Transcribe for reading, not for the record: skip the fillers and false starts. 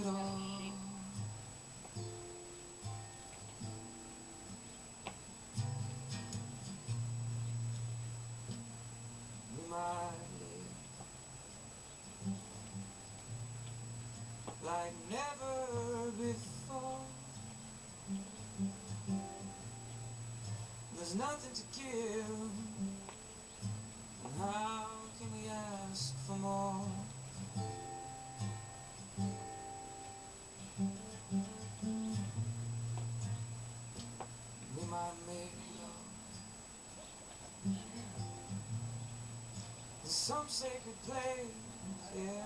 it all. We might live like never before. There's nothing to give, and how can we ask for more? We might make love in some sacred place, yeah.